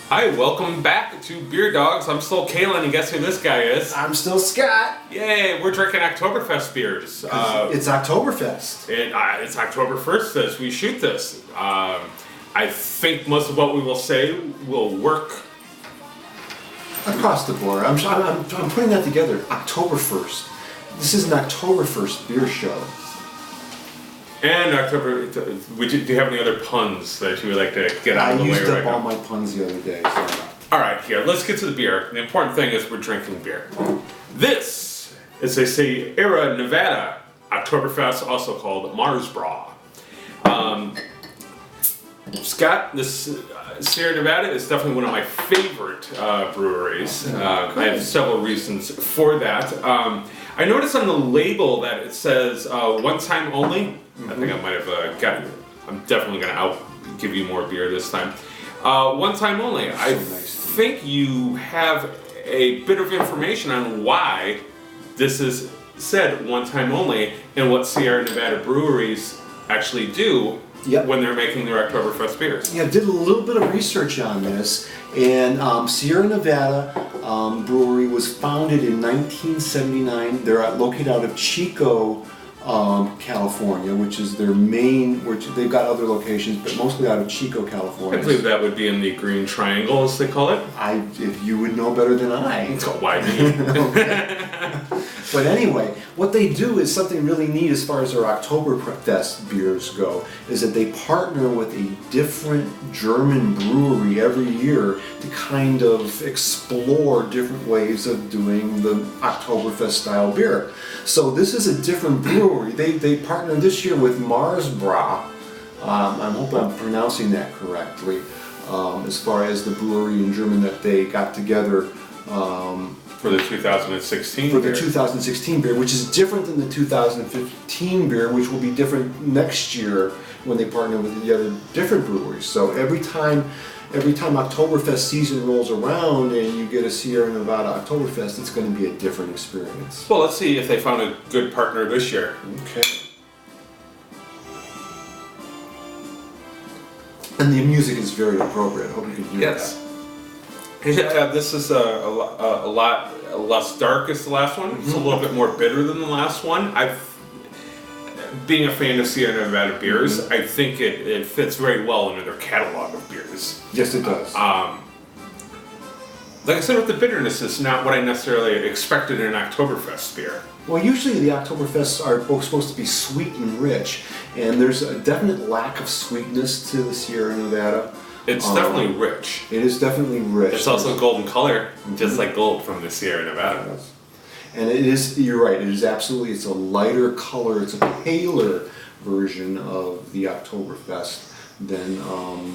Hi, welcome back to Beer Dogs. I'm still Kalin, and guess who this guy is? I'm still Scott. Yay, we're drinking Oktoberfest beers. It's Oktoberfest. It's October 1st as we shoot this. I think most of what we will say will work. Across the board. I'm putting that together. October 1st. This is an October 1st beer show. And October, do you have any other puns that you would like to get out of the way right now? I used up all my puns the other day. So. All right, here, let's get to the beer. The important thing is we're drinking beer. This is a Sierra Nevada Oktoberfest, also called Marzenbier. Scott, this Sierra Nevada is definitely one of my favorite breweries. I have several reasons for that. I noticed on the label that it says one time only. I think I might have gotten. I'm definitely going to give you more beer this time. One time only. I think you have a bit of information on why this is said one time only and what Sierra Nevada breweries actually do when they're making their Oktoberfest beers. Yeah, I did a little bit of research on this, and Sierra Nevada Brewery was founded in 1979. They're located out of Chico, California, which is their main, which they've got other locations, but mostly out of Chico, California. I believe that would be in the Green Triangle, as they call it. If you would know better than I. So why me? But anyway, what they do is something really neat as far as their Oktoberfest beers go, is that they partner with a different German brewery every year to kind of explore different ways of doing the Oktoberfest style beer. So this is a different brewery. They partnered this year with Marzenbier. I hope I'm pronouncing that correctly. As far as the brewery in German that they got together for the 2016 for beer. the 2016 beer, which is different than the 2015 beer, which will be different next year when they partner with the other different breweries. So every time Oktoberfest season rolls around and you get a Sierra Nevada Oktoberfest, it's going to be a different experience. Well, let's see if they found a good partner this year. Okay. And the music is very appropriate. I hope you can hear that. Yeah, this is a lot less dark as the last one. It's a little bit more bitter than the last one. Being a fan of Sierra Nevada beers, I think it fits very well into their catalog of beers. Yes, it does. Like I said, with the bitterness, it's not what I necessarily expected in an Oktoberfest beer. Well, usually the Oktoberfests are both supposed to be sweet and rich, and there's a definite lack of sweetness to the Sierra Nevada. It's definitely rich. It is definitely rich. It's also golden color, just like gold from the Sierra Nevada. Yes. And it is, you're right, it is absolutely, it's a lighter color, it's a paler version of the Oktoberfest than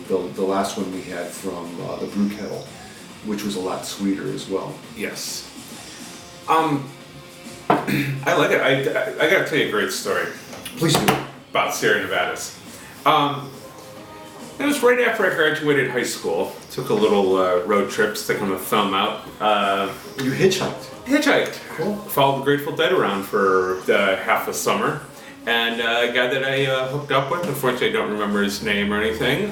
the last one we had from the brew kettle, which was a lot sweeter as well. Yes. I like it. I gotta tell you a great story. Please do. About Sierra Nevadas. It was right after I graduated high school. Took a little road trip, sticking the thumb out. You hitchhiked? Hitchhiked. Cool. Followed the Grateful Dead around for half a summer. And a guy that I hooked up with, unfortunately I don't remember his name or anything,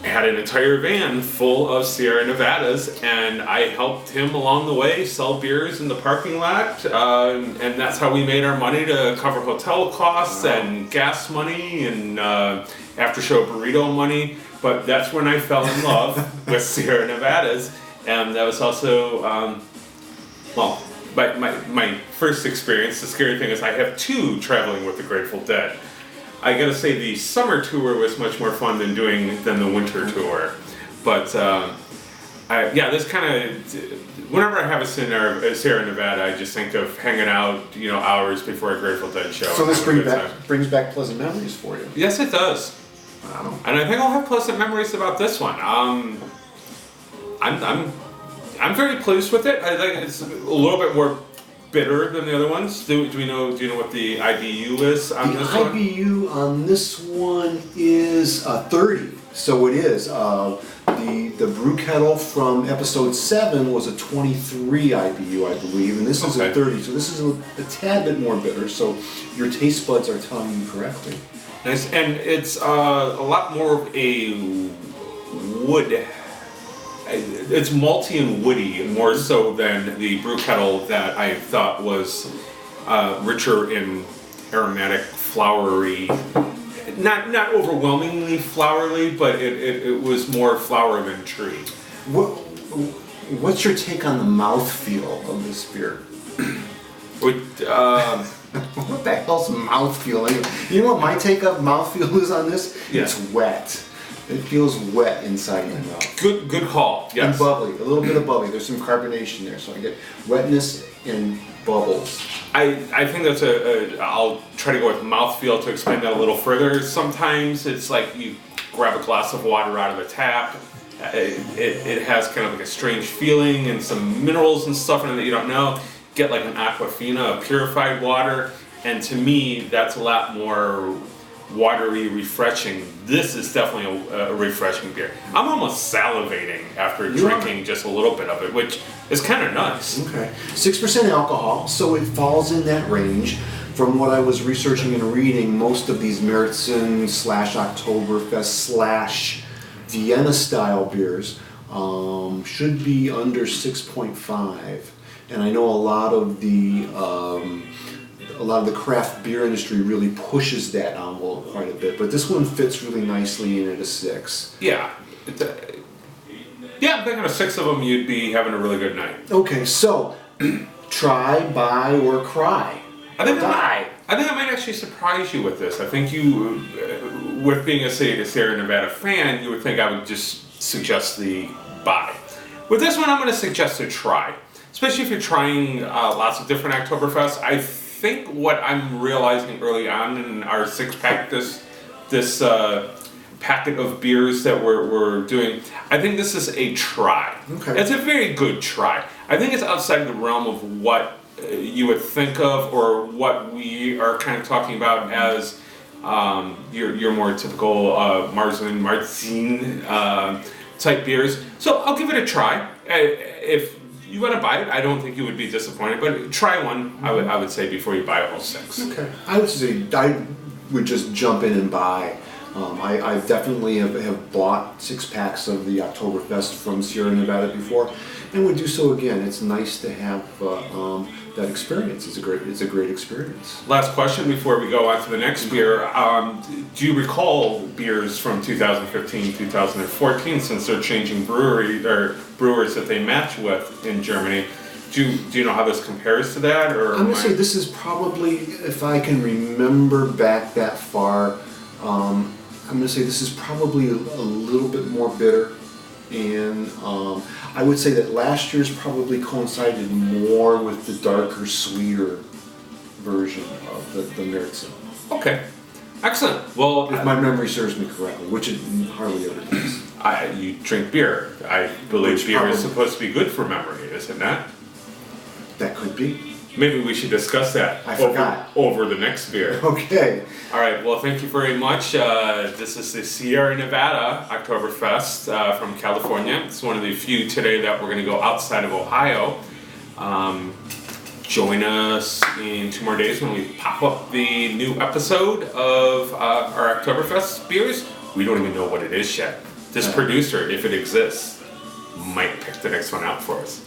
had an entire van full of Sierra Nevadas, and I helped him along the way sell beers in the parking lot, and that's how we made our money to cover hotel costs and gas money and after-show burrito money. But that's when I fell in love with Sierra Nevadas, and that was also, my first experience. The scary thing is I have two traveling with the Grateful Dead. I gotta say the summer tour was much more fun than the winter tour, but this kind of, whenever I have a Sierra Nevada, I just think of hanging out, hours before a Grateful Dead show. So this brings back pleasant memories for you. Yes, it does. Wow. And I think I'll have pleasant memories about this one. I'm very pleased with it. I think it's a little bit more bitter than the other ones. Do you know what the IBU is on this one? The IBU on this one is 30. So it is. The brew kettle from episode 7 was a 23 IBU, I believe, and this is a 30. So this is a tad bit more bitter. So your taste buds are telling you correctly. Nice, and it's a lot more of a wood. It's malty and woody more so than the brew kettle that I thought was richer in aromatic, flowery. Not overwhelmingly flowery, but it was more flower than tree. What's your take on the mouthfeel of this beer? What the hell's mouthfeel? You know what my take of mouthfeel is on this? Yeah. It's wet. It feels wet inside my mouth. Good call. Yes. And bubbly, a little bit of bubbly. There's some carbonation there, so I get wetness and bubbles. I think that's I'll try to go with mouthfeel to explain that a little further. Sometimes it's like you grab a glass of water out of the tap. It has kind of like a strange feeling and some minerals and stuff in it that you don't know. Get like an Aquafina, a purified water, and to me that's a lot more watery, refreshing. This is definitely a refreshing beer. I'm almost salivating after drinking just a little bit of it, which is kind of nice. Okay. 6% alcohol, so it falls in that range. From what I was researching and reading, most of these Märzen /Oktoberfest / Vienna style beers should be under 6.5. And I know a lot of the craft beer industry really pushes that envelope quite a bit, but this one fits really nicely in at a 6. Yeah. I'm thinking of 6 of them, you'd be having a really good night. Okay, so try, buy, or cry. I think I might actually surprise you with this. I think you, with being a Sierra Nevada fan, you would think I would just suggest the buy. With this one, I'm going to suggest a try. Especially if you're trying lots of different Oktoberfest. I think what I'm realizing early on in our 6-pack, this packet of beers that we're doing, I think this is a try. Okay. It's a very good try. I think it's outside the realm of what you would think of or what we are kind of talking about as your more typical Marzen type beers. So I'll give it a try. If you want to buy it, I don't think you would be disappointed, but try one, I would say, before you buy a whole 6. Okay. I would just jump in and buy. I definitely have bought 6-packs of the Oktoberfest from Sierra Nevada before, and would do so again. It's nice to have that experience. It's a great experience. Last question before we go on to the next beer. Do you recall beers from 2015, 2014, since they're changing brewers that they match with in Germany? Do you know how this compares to that? Or I'm gonna say this is probably, if I can remember back that far, I'm gonna say this is probably a little bit more bitter, and I would say that last year's probably coincided more with the darker, sweeter version of the Märzen. Okay, excellent. Well, If my memory serves me correctly, which it hardly ever does. you drink beer. I believe Which beer is probably- supposed to be good for memory, is it not? That could be. Maybe we should discuss that I forgot. over the next beer. Okay. All right, well, thank you very much. This is the Sierra Nevada Oktoberfest from California. It's one of the few today that we're going to go outside of Ohio. Join us in 2 more days when we pop up the new episode of our Oktoberfest beers. We don't even know what it is yet. This producer, if it exists, might pick the next one out for us.